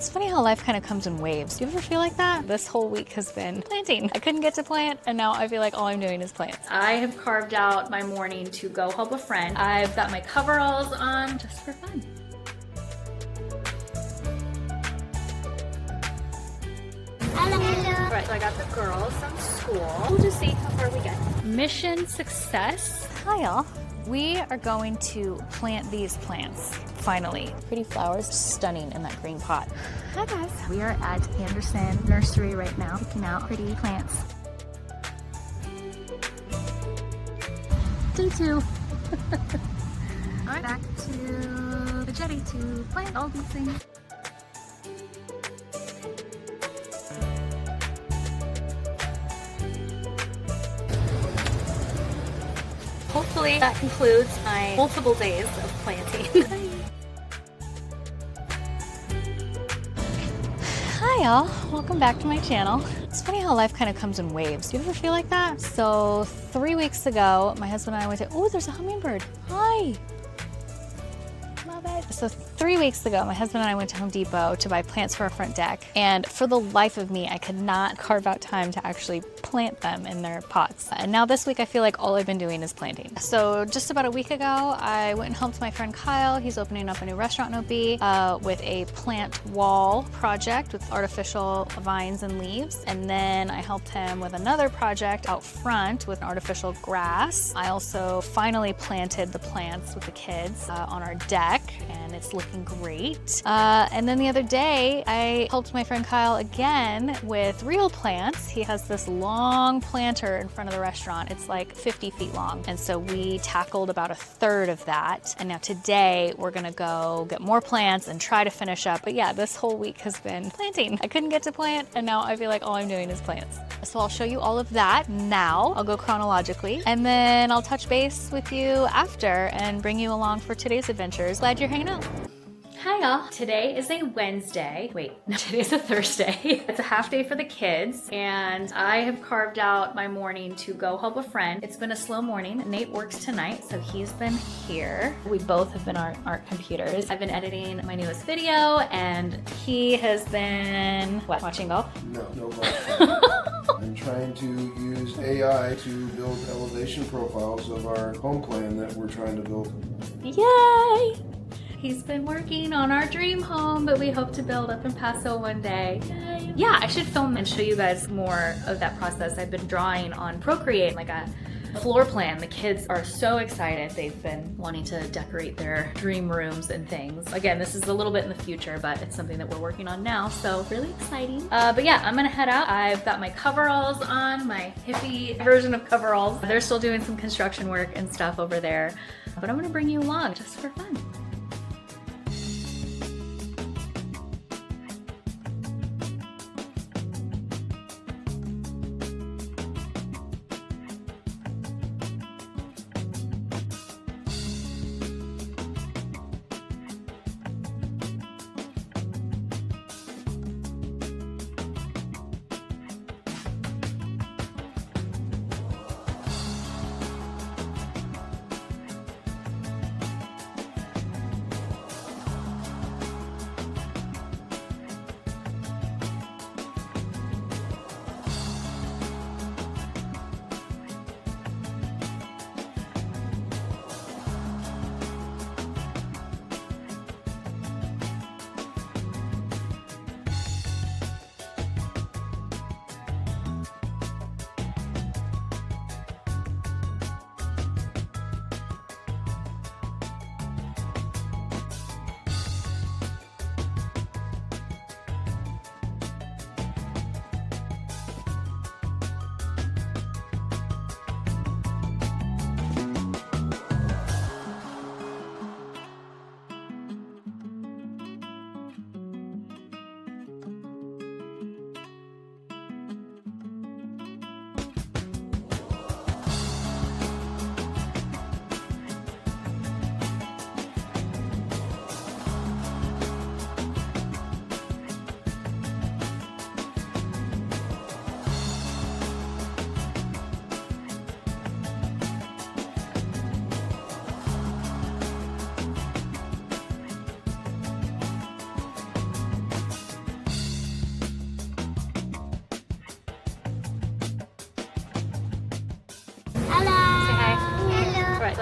It's funny how life kind of comes in waves. Do you ever feel like that? This whole week has been planting. I couldn't get to plant, and now I feel like all I'm doing is plants. I have carved out my morning to go help a friend. I've got my coveralls on just for fun. Hello. Right, so I got the girls from school. We'll just see how far we get. Mission success. Hi, y'all. We are going to plant these plants, finally. Pretty flowers, stunning in that green pot. Hi, guys. We are at Anderson Nursery right now, picking out pretty plants. Day 2. All right, back to the jetty to plant all these things. Hopefully that concludes my multiple days of planting. Hi y'all, welcome back to my channel. It's funny how life kind of comes in waves. Do you ever feel like that? So 3 weeks ago, my husband and I went to, oh, there's a hummingbird. Hi. Love it. So 3 weeks ago, my husband and I went to Home Depot to buy plants for our front deck. And for the life of me, I could not carve out time to actually plant them in their pots. And now this week, I feel like all I've been doing is planting. So just about a week ago, I went and helped my friend Kyle. He's opening up a new restaurant in OB with a plant wall project with artificial vines and leaves. And then I helped him with another project out front with artificial grass. I also finally planted the plants with the kids on our deck, and it's looking great. And then the other day, I helped my friend Kyle again with real plants. He has this long planter in front of the restaurant. It's like 50 feet long. And so we tackled about a third of that. And now today we're gonna go get more plants and try to finish up. But yeah, this whole week has been planting. I couldn't get to plant, and now I feel like all I'm doing is plants. So I'll show you all of that now. I'll go chronologically, and then I'll touch base with you after and bring you along for today's adventures. Glad you're hanging out. Hi y'all. Today is a Wednesday. Wait, no, today's a Thursday. It's a half day for the kids, and I have carved out my morning to go help a friend. It's been a slow morning. Nate works tonight, so he's been here. We both have been on our computers. I've been editing my newest video, and he has been, what, watching golf? No golf. I'm trying to use AI to build elevation profiles of our home plan that we're trying to build. Yay! He's been working on our dream home that we hope to build up in Paso one day. Yay. Yeah, I should film and show you guys more of that process. I've been drawing on Procreate, like a floor plan. The kids are so excited. They've been wanting to decorate their dream rooms and things. Again, this is a little bit in the future, but it's something that we're working on now, so really exciting. But yeah, I'm gonna head out. I've got my coveralls on, my hippie version of coveralls. They're still doing some construction work and stuff over there, but I'm gonna bring you along just for fun.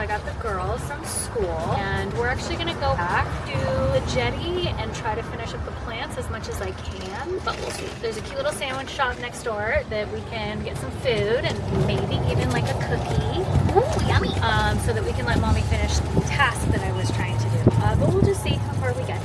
I got the girls from school, and we're actually gonna go back to the jetty and try to finish up the plants as much as I can, but we'll see. There's a cute little sandwich shop next door that we can get some food and maybe even like a cookie. Ooh, yummy. So that we can let mommy finish the task that I was trying to do. But we'll just see how far we get.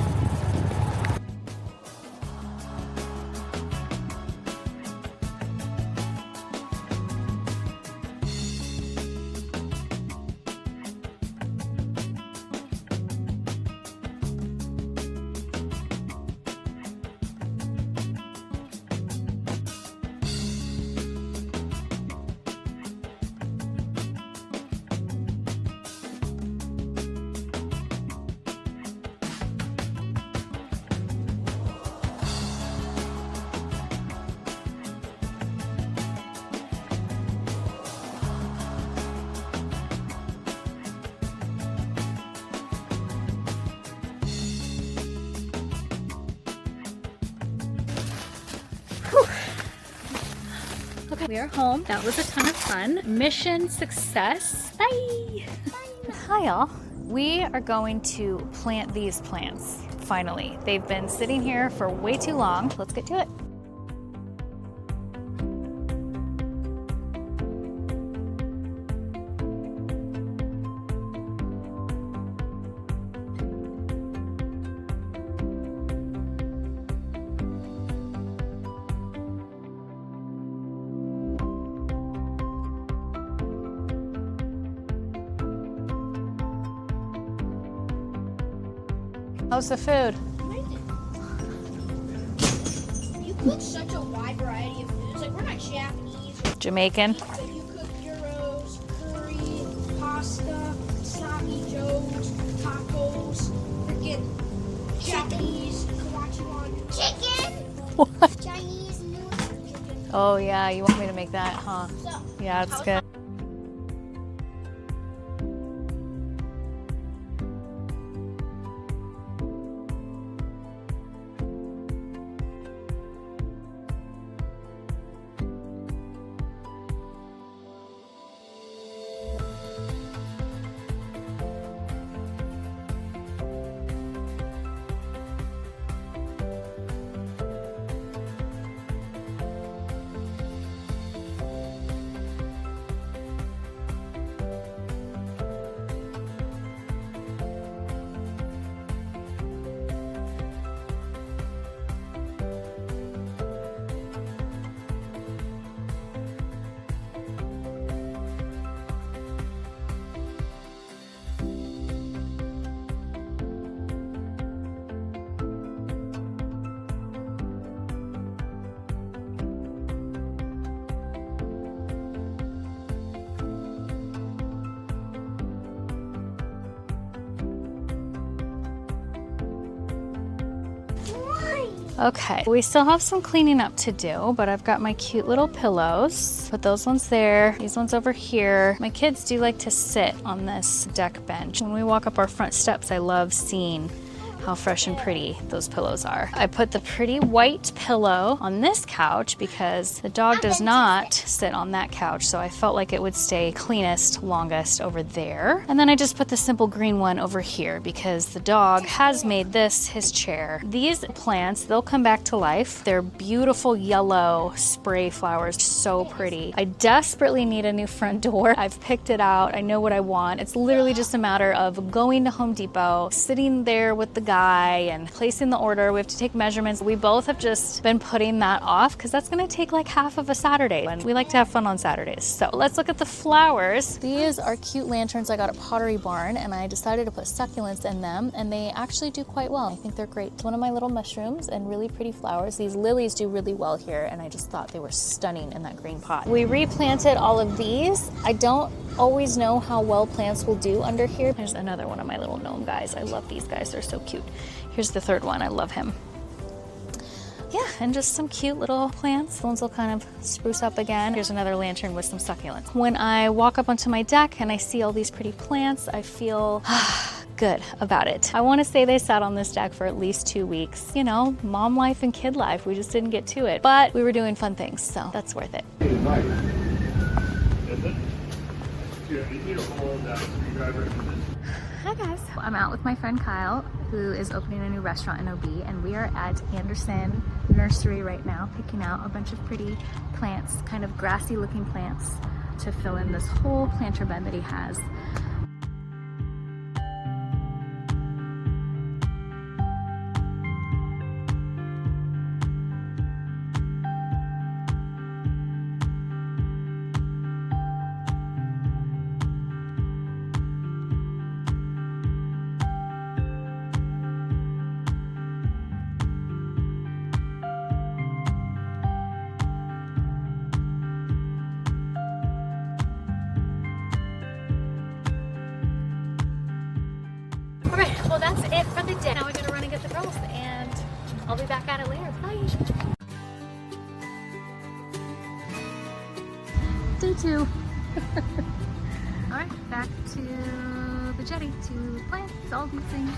Okay, we are home. That was a ton of fun. Mission success. Bye. Hi, y'all. We are going to plant these plants, finally. They've been sitting here for way too long. Let's get to it. How's the food? You cook such a wide variety of foods. Like, we're not Japanese. Jamaican. But you cook gyros, curry, pasta, sloppy joes, tacos, freaking Japanese, kawachiwan. Chicken! What? Chinese noodle chicken. Oh yeah, you want me to make that, huh? So, Yeah, it's good. Okay, we still have some cleaning up to do, but I've got my cute little pillows. Put those ones there, these ones over here. My kids do like to sit on this deck bench. When we walk up our front steps, I love seeing how fresh and pretty those pillows are. I put the pretty white pillow on this couch because the dog does not sit on that couch, so I felt like it would stay cleanest, longest over there. And then I just put the simple green one over here because the dog has made this his chair. These plants, they'll come back to life. They're beautiful yellow spray flowers, so pretty. I desperately need a new front door. I've picked it out. I know what I want. It's literally just a matter of going to Home Depot, sitting there with the guy and placing the order. We have to take measurements. We both have just been putting that off because that's gonna take like half of a Saturday, and we like to have fun on Saturdays. So let's look at the flowers. These are cute lanterns I got at Pottery Barn, and I decided to put succulents in them, and they actually do quite well. I think they're great. It's one of my little mushrooms and really pretty flowers. These lilies do really well here, and I just thought they were stunning in that green pot. We replanted all of these. I don't always know how well plants will do under here. There's another one of my little gnome guys. I love these guys, they're so cute. Here's the third one, I love him. Yeah, and just some cute little plants. The ones will kind of spruce up again. Here's another lantern with some succulents. When I walk up onto my deck and I see all these pretty plants, I feel good about it. I want to say they sat on this deck for at least 2 weeks. You know, mom life and kid life, we just didn't get to it. But we were doing fun things, so that's worth it. Is it? Hi guys. I'm out with my friend Kyle, who is opening a new restaurant in OB, and we are at Anderson Nursery right now, picking out a bunch of pretty plants, kind of grassy looking plants, to fill in this whole planter bed that he has. Alright, well that's it for the day. Now we're gonna run and get the girls, and I'll be back at it later. Bye! Day 2. Alright, back to the jetty to plant. It's all mixing.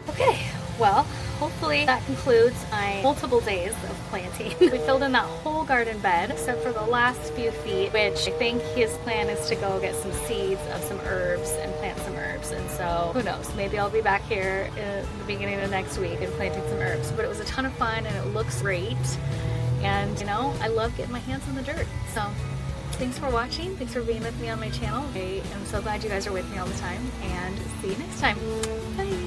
Okay, well, hopefully that concludes my multiple days of planting. We filled in that whole garden bed except for the last few feet, which I think his plan is to go get some seeds of some herbs and plant some herbs. And so who knows, maybe I'll be back here in the beginning of next week and planting some herbs. But it was a ton of fun and it looks great. And you know, I love getting my hands in the dirt. So thanks for watching. Thanks for being with me on my channel. I am so glad you guys are with me all the time, and see you next time. Bye.